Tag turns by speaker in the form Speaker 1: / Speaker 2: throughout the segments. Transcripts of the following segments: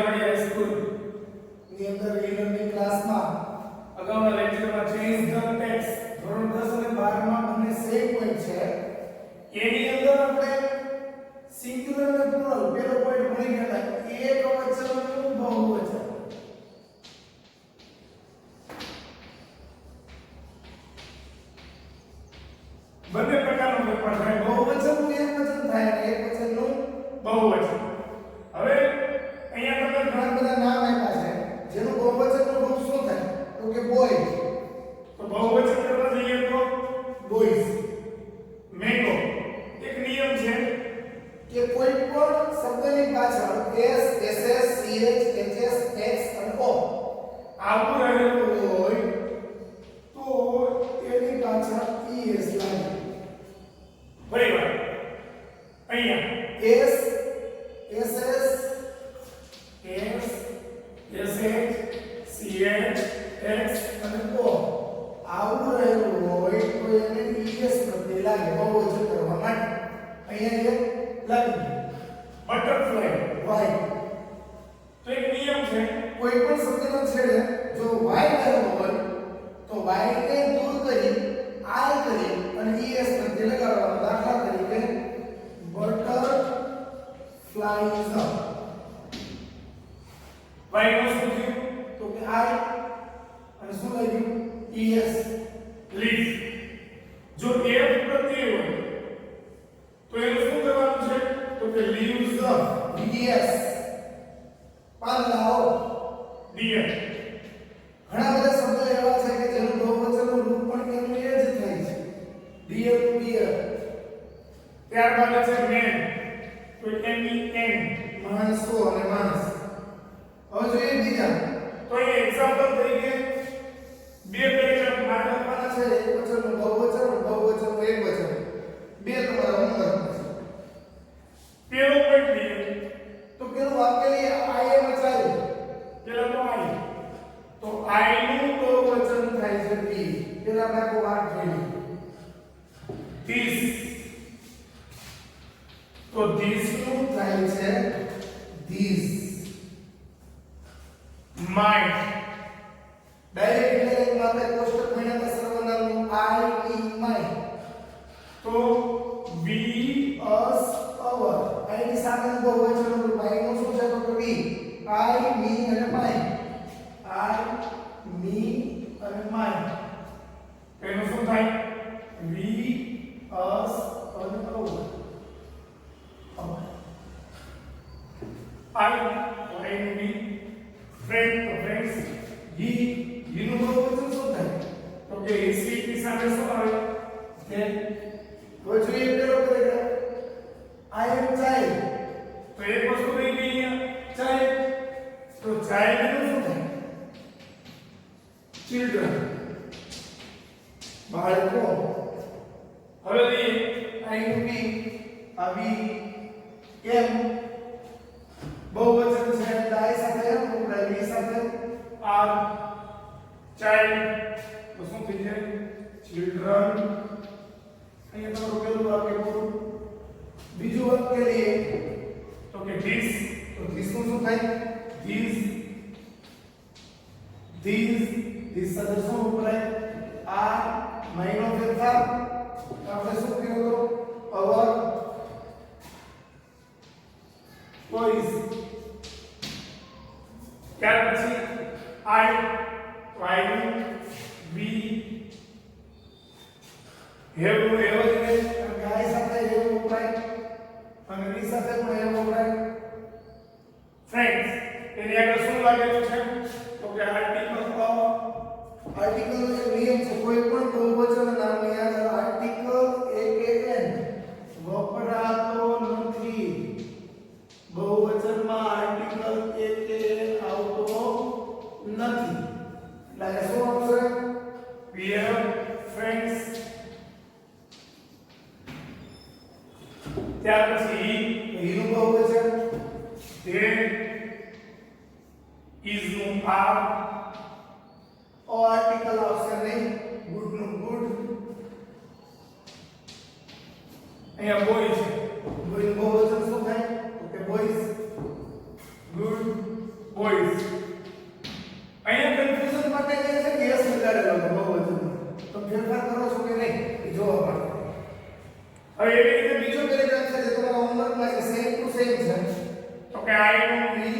Speaker 1: રાજાવાડી high school
Speaker 2: ની અંદર ઈ-લર્નિંગ ક્લાસમાં
Speaker 1: અગાઉના લેક્ચરમાં
Speaker 2: ચેન્જ ધ ટેક્સ્ટ ધોરણ 10 અને 12 માં બંને સેમ પોઈન્ટ છે. એની અંદર આપણે સિંગ્યુલર અને પ્લુરલ પેલો પોઈન્ટ ભણી ગયા હતા. એકવચનનું બહુવચન.
Speaker 1: બંને પ્રકારનો પેપર થાય.
Speaker 2: બહુવચનનું એકવચન થાય અને એકવચનનું
Speaker 1: બહુવચન. હવે અહીંયા તમે
Speaker 2: ઘણા બધા નામ આપ્યા છે જેનું બહુવચનનું રૂપ શું થાય? તો કે બોય.
Speaker 1: તો બહુવચન કરવા જઈએ તો
Speaker 2: બોયઝ.
Speaker 1: મેંગો. એક નિયમ છે
Speaker 2: કે કોઈ પણ શબ્દની પાછળ s ss ch hs x અને o
Speaker 1: આવું રહેલું
Speaker 2: હોય તો એની પાછળ es લાગે.
Speaker 1: ફરી વાર અહીંયા
Speaker 2: s ss
Speaker 1: s sh ch x
Speaker 2: અને o આવું રહેલું હોય તો એને es પ્રત્યય લાગે બહુવચન કરવા માટે. અહીંયા એક લાગી
Speaker 1: બટરફ્લાય.
Speaker 2: y.
Speaker 1: તો એક નિયમ છે
Speaker 2: કોઈ પણ શબ્દનો છેડે જો y રહેલો હોય તો y ને દૂર કરી I કરી અને es પ્રત્યય લગાડવાનો. દાખલા તરીકે બટર ફ્લાઈઝ અપ.
Speaker 1: y નો શું થયું?
Speaker 2: તો કે I અને શું લાગ્યું? es.
Speaker 1: લીવ. જો f પ્રત્યય હોય તો એનું શું કરવાનું છે? તો કે લીવ્સ
Speaker 2: ves. પાન લાવો.
Speaker 1: ડિયર.
Speaker 2: ઘણા બધા શબ્દો એવા છે કે જેનું બહુવચનનું રૂપ પણ એનું એ જ થાય છે. Dear to dear.
Speaker 1: ત્યારબાદ છે મેન. તો MEN.
Speaker 2: માણસો અને માણસ. હવે જોઈએ બીજા.
Speaker 1: તો એ એક્ઝામ્પલ તરીકે બે પેરેગ્રાફ
Speaker 2: માનવના છે એકવચનનું બહુવચન, બહુવચનનું એકવચન. બે તમારા હોમવર્ક છે.
Speaker 1: પેલો પોઈન્ટ લઈએ
Speaker 2: તો પેલું વાક્ય લઈએ I am a child.
Speaker 1: પેલા તો I. તો I નું
Speaker 2: બહુવચન થાય છે be. પેલા આપણે આખો વાક્ય જોઈએ.
Speaker 1: this. તો this
Speaker 2: શું થાય છે? these.
Speaker 1: my.
Speaker 2: ડાયરેક્ટ ઇન્ટરનેટમાં આપણે કોષ્ટક મહિનાના સર્વનામનું I, me, my.
Speaker 1: તો we,
Speaker 2: us, our. I ની સામેનું બહુવચનનું રૂપ I નું શું છે? તો કે we. I, me અને my. I, me અને my.
Speaker 1: એનું શું થાય?
Speaker 2: We, us અને our. our.
Speaker 1: I નું me. friend તો friends.
Speaker 2: he નું બહુવચન શું થાય?
Speaker 1: તો કે his ની સામે શું આવે?
Speaker 2: કે હવે જોઈએ પેલો પેરેગ્રાફ. I am child.
Speaker 1: તો એક વસ્તુ રહી ગઈ અહીંયા.
Speaker 2: child. તો child નું શું થાય?
Speaker 1: children.
Speaker 2: બાળકો.
Speaker 1: હવે લઈએ
Speaker 2: I નું be. આ we એમ બહુવચન છે એટલે I સાથે એમ ઉપડાય we સાથે
Speaker 1: are child. તો શું થઈ જાય? children.
Speaker 2: અહીંયા તમારું પેલું વાક્ય પૂરું. બીજું વાક્ય લઈએ
Speaker 1: તો કે this.
Speaker 2: તો this નું શું થાય?
Speaker 1: these.
Speaker 2: these સાથે શું ઉપડાય? આ મહિનો ફેરફાર આપણે શું કીધું હતું? our toys.
Speaker 1: ત્યાર પછી I, we,
Speaker 2: have નું have જ રહે. કારણ કે I સાથે have ઉપડાય અને we સાથે પણ have ઉપડાય.
Speaker 1: friends. એની આગળ શું લાગેલું છે? તો કે આર્ટિકલ ઓફ.
Speaker 2: આર્ટિકલ નો એક નિયમ છે. કોઈ પણ બહુવચન નામની આગળ આર્ટિકલ AKN વપરાતો નથી. બહુવચનમાં આર્ટિકલ AKN આવતો નથી. એટલે શું આવશે?
Speaker 1: we have friends. ત્યાર પછી
Speaker 2: he નું બહુવચન.
Speaker 1: they, is નું are.
Speaker 2: ઓ આર્ટિકલ આવશે નહીં. ગુડ નું ગુડ.
Speaker 1: અહીંયા boy છે.
Speaker 2: બોય નું બહુવચન શું થાય? તો કે બોયઝ.
Speaker 1: good. બોયઝ. અહીંયા
Speaker 2: કન્ફ્યુઝન માટે જે છે કેસ લગાડેલો હતો બહુવચન. તો ફેરફાર કરો છો કે નહીં એ જોવા માટે.
Speaker 1: હવે એવી રીતે
Speaker 2: બીજો પેરેગ્રાફ છે જે તમારા હોમવર્કમાં છે સેમ ટુ સેમ છે.
Speaker 1: તો કે આઈ નો
Speaker 2: વી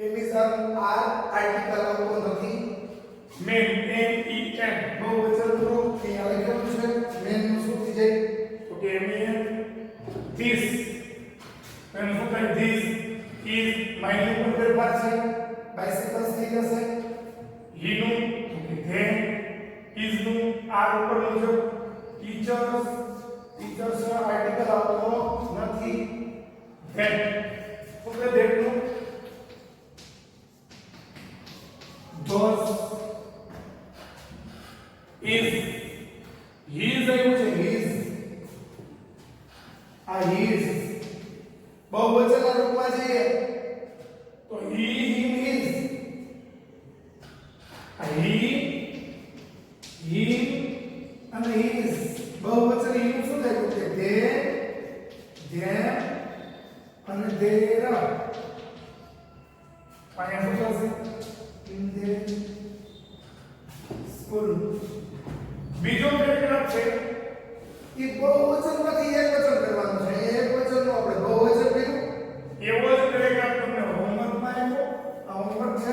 Speaker 2: એમિઝન આર આર્ટિકલ આવતો નથી.
Speaker 1: મેન એમ ઈ એન
Speaker 2: બહુવચન રૂપ એ લખેલું છે. મેન નું શું થઈ જાય?
Speaker 1: તો કે મેન ધીસ એનું શું થાય ધીસ ઇઝ માય
Speaker 2: નું ફેરફાર છે. બાઇસિકલ્સ થઈ જશે.
Speaker 1: હી નું તો કે ધે ઇઝ નું આર ઉપર નું જો
Speaker 2: ટીચર્સ આર્ટિકલ આવતો નથી.
Speaker 1: ધેટ તો કે ધેટ નું
Speaker 2: those
Speaker 1: is his આવ્યું છે
Speaker 2: his આ his બહુવચનના રૂપમાં છે
Speaker 1: તો he
Speaker 2: him his
Speaker 1: he
Speaker 2: him અને his બહુવચન એનું શું થાય કે they them અને their
Speaker 1: અહીંયા શું થશે
Speaker 2: in their school.
Speaker 1: બીજો પેરેગ્રાફ છે
Speaker 2: એ બહુવચનમાંથી એક વચન કરવાનું છે. એક વચનનો આપણે બહુવચન કર્યું.
Speaker 1: એવો જ પેરેગ્રાફ તમને હોમવર્કમાં આવ્યો.
Speaker 2: આ હોમવર્ક છે.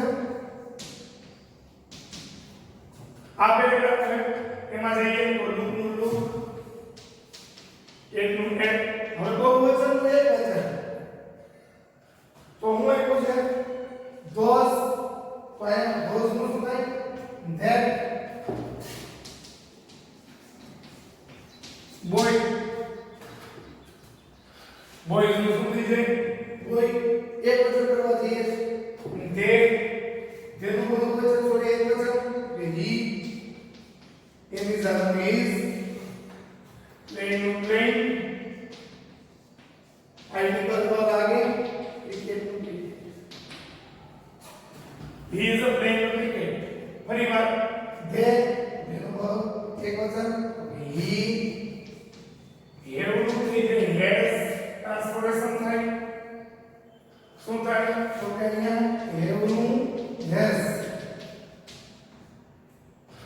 Speaker 1: આ પેરેગ્રાફ છે એમાં જઈએ તો લુકનું લુક એકનું એક
Speaker 2: હવે બહુવચનનું એક વચન
Speaker 1: તો હું આપ્યું છે
Speaker 2: those તો એમ those નું શું થાય? that
Speaker 1: બોય બોય નું શું થઈ જાય
Speaker 2: કોઈ એક વચન કરવા જઈએ
Speaker 1: તે
Speaker 2: તેનું બહુવચન છોડી એક વચન કે he એમિઝન is
Speaker 1: plane plane
Speaker 2: article પર લાગે ક્રિકેટ નું cricket.
Speaker 1: he is a playing cricket ફરી વાર
Speaker 2: they એનું એક વચન he
Speaker 1: એવું થઈ જાય હેસ ટ્રાન્સફોર્મેશન થાય શું થાય
Speaker 2: તો કે અહીંયા એવનું yes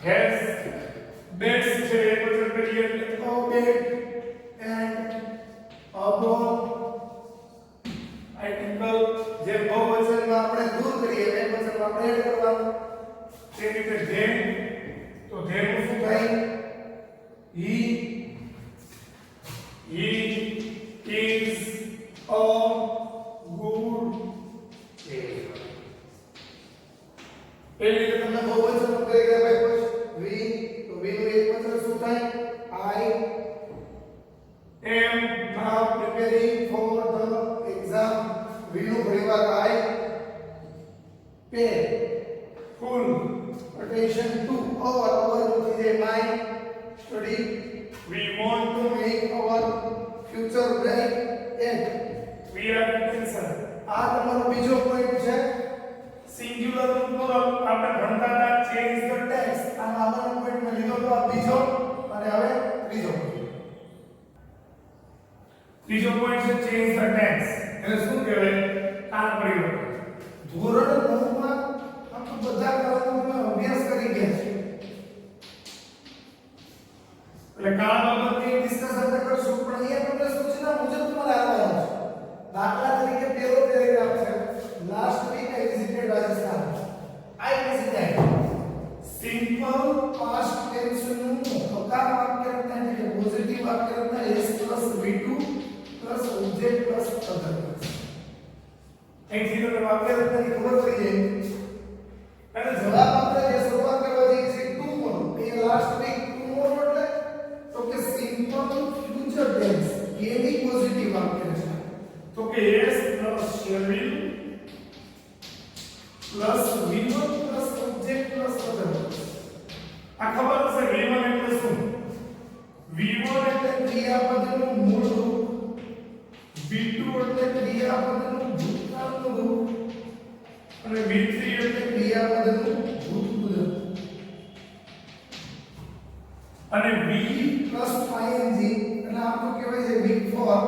Speaker 1: હેસ બેટ્સ છે એ વચન કરીએ એટલે
Speaker 2: obeyed and above
Speaker 1: આર્ટિકલ
Speaker 2: જે બહુવચનમાં આપણે દૂર કરીએ એક વચનમાં આપણે એડ કરવાનું.
Speaker 1: તે રીતે ધેન તો ધેન નું શું થાય
Speaker 2: he
Speaker 1: he is
Speaker 2: a good એ રીતે તમને બહુવચનનો પેરેગ્રાફ આપ્યો છે. we તો we નું એક વચન શું થાય? I
Speaker 1: am
Speaker 2: now preparing for the exam. we નું ઘણીવાર I pay
Speaker 1: full
Speaker 2: attention to our નું થઈ જાય my study
Speaker 1: we want
Speaker 2: to make our future bright and
Speaker 1: we are attention
Speaker 2: આ તમારો બીજો પોઈન્ટ છે.
Speaker 1: સિંગ્યુલર નું પ્લુરલ આપણે ભણતા હતા ચેન્જ ધ ટેક્સ્ટ
Speaker 2: આ આગળનો પોઈન્ટ મેં લીધો તો આ બીજો અને હવે ત્રીજો point.
Speaker 1: ત્રીજો પોઈન્ટ છે ચેન્જ ધ ટેક્સ્ટ એને શું કહેવાય કાળ પરિવર્તન
Speaker 2: ધોરણ 9 માં આપણે બધા કારણોનો અભ્યાસ કરી ગયા છે
Speaker 1: એટલે કાળ બાબતની
Speaker 2: ડિસ્કસ આપણે કરશું પણ અહીંયા તમને સૂચના મુજબ તમારે આવવાનું છે. દાખલા તરીકે પહેલો પેરેગ્રાફ છે last week I visited Rajasthan. I visited simple past tense નું હકાર વાક્ય રચના એટલે કે પોઝિટિવ વાક્ય રચના s v2 ઓબ્જેક્ટ અધર.
Speaker 1: અહીંથી તમને
Speaker 2: વાક્ય રચનાની ખબર પડી જાય અને જવાબ આપણે જે શરૂઆત કરવા જઈએ છીએ ટુમોરો એ લાસ્ટ વીક ટુમોરો એટલે તો કે સિમ્પલ ફ્યુચર ટેન્સ એની પોઝિટિવ વાક્ય રચના.
Speaker 1: તો કે yes plus shall will
Speaker 2: plus v1 plus object plus અધર.
Speaker 1: આ ખબર હશે v1 એટલે શું
Speaker 2: v1 એટલે ક્રિયાપદનું મૂળ રૂપ, v2 એટલે ક્રિયાપદનું ભૂતકાળનું રૂપ
Speaker 1: અને v3 એટલે
Speaker 2: ક્રિયાપદનું ભૂતપૂર્વ.
Speaker 1: અને v
Speaker 2: ing એટલે આમ તો કહેવાય છે week 4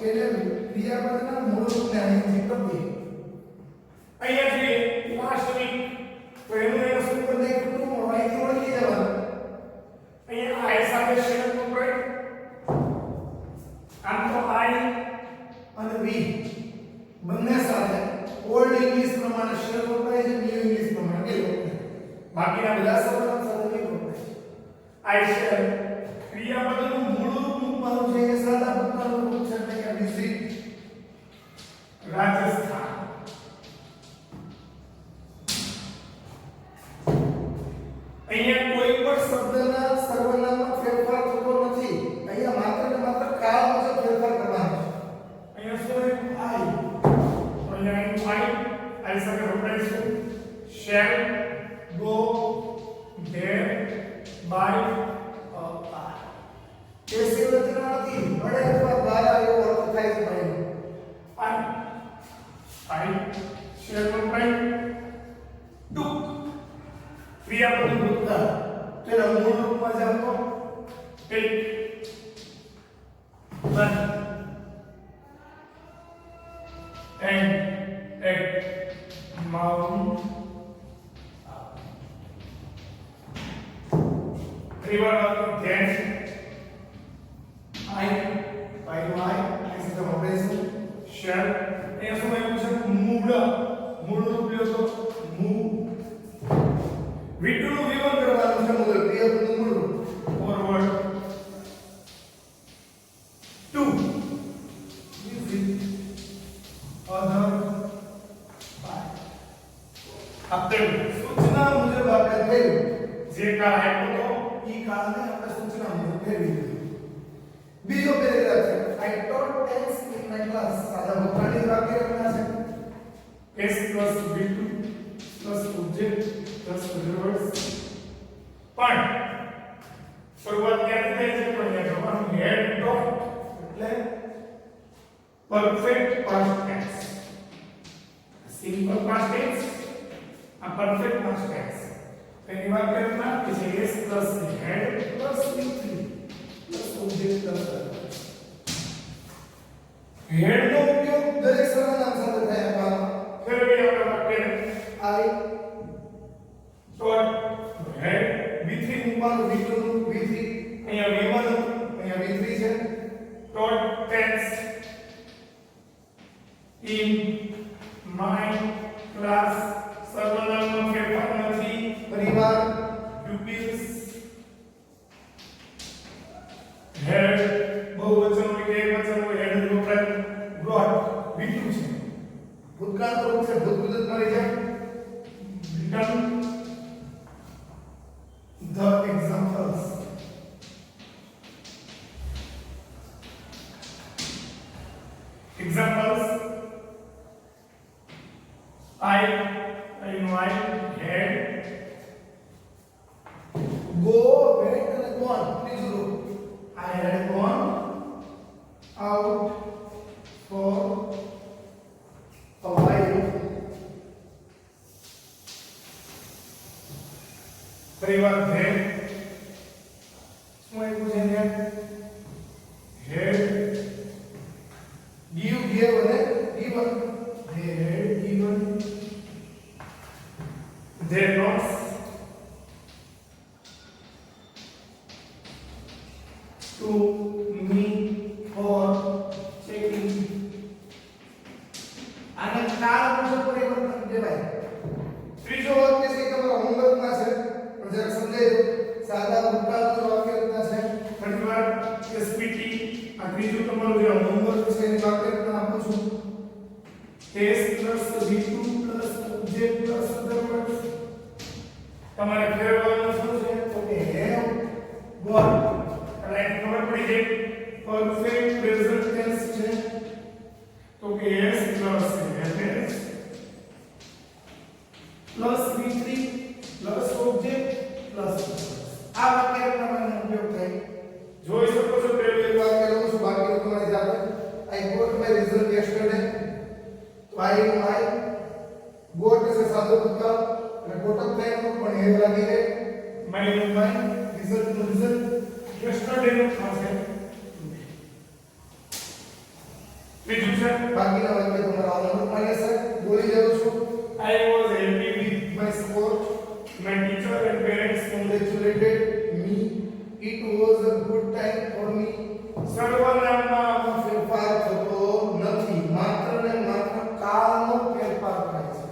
Speaker 2: એટલે ક્રિયાપદના મૂળ રૂપને ing કહીએ.
Speaker 1: અહીંયા જે
Speaker 2: પ્રમાણે શેલ વપરાય છે, ન્યુ ઇંગ્લિશ પ્રમાણે એ વપરાય. બાકીના બધા સર્વનામ સાથે નહીં વપરાય.
Speaker 1: I shall ક્રિયાપદનું મૂળ રૂપ
Speaker 2: મૂકવાનું છે એ સાદા પદનું રૂપ છે એટલે કે વિઝિટ.
Speaker 1: રાજસ્થાન. અહીંયા કોઈ પણ
Speaker 2: શબ્દના સર્વનામમાં ફેરફાર થતો નથી. અહીંયા માત્ર ને માત્ર કાળ મુજબ ફેરફાર કરવાનો છે.
Speaker 1: અહીંયા શું છે? અહીંયા I સાથે વપરાય છે shall go there by a car.
Speaker 2: Passive રચના નથી. વડે અથવા દ્વારા એવો અર્થ થાય છે ભાઈ.
Speaker 1: I shall વપરાય took ક્રિયાપદ ભૂતકાળ.
Speaker 2: તેના મૂળ રૂપમાં જાવ તો
Speaker 1: take run and at mount river dance I સાથે વપરાય છે
Speaker 2: શેલ.
Speaker 1: અહીંયા શું આવ્યું છે? મૂળ રૂપ લ્યો તો move
Speaker 2: વિટુનું વિવરણ કરવાનું છે. મૂળ ક્રિયાપદનું મૂળ રૂપ
Speaker 1: forward to
Speaker 2: visit
Speaker 1: other by after
Speaker 2: સૂચના મુજબ આપણે થયું.
Speaker 1: જે કાળ આપ્યો તો
Speaker 2: ઈ કાળને આપણે સૂચના મુજબ ફેરવી દીધું. બીજો પેરેગ્રાફ છે. I taught tense in my class. સાદા ભૂતકાળની વાક્ય રચના છે.
Speaker 1: s plus v2 plus object plus reverse પણ શરૂઆત ક્યાંથી થાય છે? તો અહીંયા જોવાનું head taught એટલે perfect past tense, simple past tense a perfect past tense. એની વાત કરતા કે છે s plus head plus v3 plus object plus reverse.
Speaker 2: head નો ઉપયોગ દરેક સર્વનામ સાથે થાય છે.
Speaker 1: ફેરવી આપણે વાક્ય
Speaker 2: I
Speaker 1: taught head
Speaker 2: v3 મૂકવાનું. v2 નું v3
Speaker 1: અહીંયા v1
Speaker 2: અહીંયા v3 છે.
Speaker 1: taught tense in my class સર્વનામમાં ફેરફાર નથી.
Speaker 2: પરિવાર
Speaker 1: pupils had બહુવચન હોય કે એકવચન હોય head નો વપરાય brought v2 છે.
Speaker 2: ભૂતકાળ તો રૂપ છે. ભૂત ભૂત મળી જાય.
Speaker 1: Become the examples. Examples. I had
Speaker 2: go, went and gone. ત્રીજું રૂપ. I had gone out for a while.
Speaker 1: પરિવાર had શું આવ્યું છે અહીંયા? had
Speaker 2: give, gave અને given.
Speaker 1: they had given their notes to me for checking.
Speaker 2: આને કાળ મુજબ પરિવર્તન કહેવાય. ત્રીજો વાક્ય છે તમારા હોમવર્કમાં છે પણ જરા સમજાઈ દો. સાદા ભૂતકાળનું વાક્ય રચના છે.
Speaker 1: ફરીવાર SPT આ ત્રીજું તમારું જે
Speaker 2: હોમવર્ક છે એની વાક્ય રચના આપું છું.
Speaker 1: s plus v2 plus object plus other words તમારે ફેરવવાનું શું છે?
Speaker 2: તો કે have got
Speaker 1: એટલે એને ખબર પડી જાય પરફેક્ટ પ્રેઝન્ટ ટેન્સ છે તો કે s plus has plus v3 plus object plus
Speaker 2: આ વાક્ય રચનાનો ઉપયોગ થાય.
Speaker 1: જોઈ શકો છો પેલું
Speaker 2: એક વાક્ય લઉં છું. બાકી તમારી જાતે I got my result yesterday. તો I got છે સાદો ભૂતકાળ અને કોટક થાય તો પણ હેવ લાગી જાય.
Speaker 1: my
Speaker 2: result નું result
Speaker 1: yesterday નું થશે બીજું છે
Speaker 2: બાકીના વાક્ય તમારા હોમવર્કમાં લેશે. બોલી જાઉં છું.
Speaker 1: I was happy with
Speaker 2: My sport
Speaker 1: my teacher and parents
Speaker 2: congratulated me. It was a good time for me.
Speaker 1: સર્વનામમાં
Speaker 2: ફેરફાર થતો નથી. માત્ર ને માત્ર કાળનો ફેરફાર થાય છે.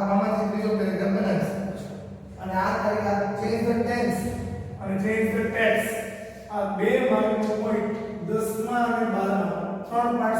Speaker 2: આમાંથી ત્રીજો પેરેગ્રાફ બનાવી શકો છો અને આ તારીખ ચેન્જ ધ ટેન્સ
Speaker 1: અને ચેન્જ ધ ટેક્સ આ બે માર્કનો પોઈન્ટ 10 માં અને 12 માં ત્રણ પાર્ટ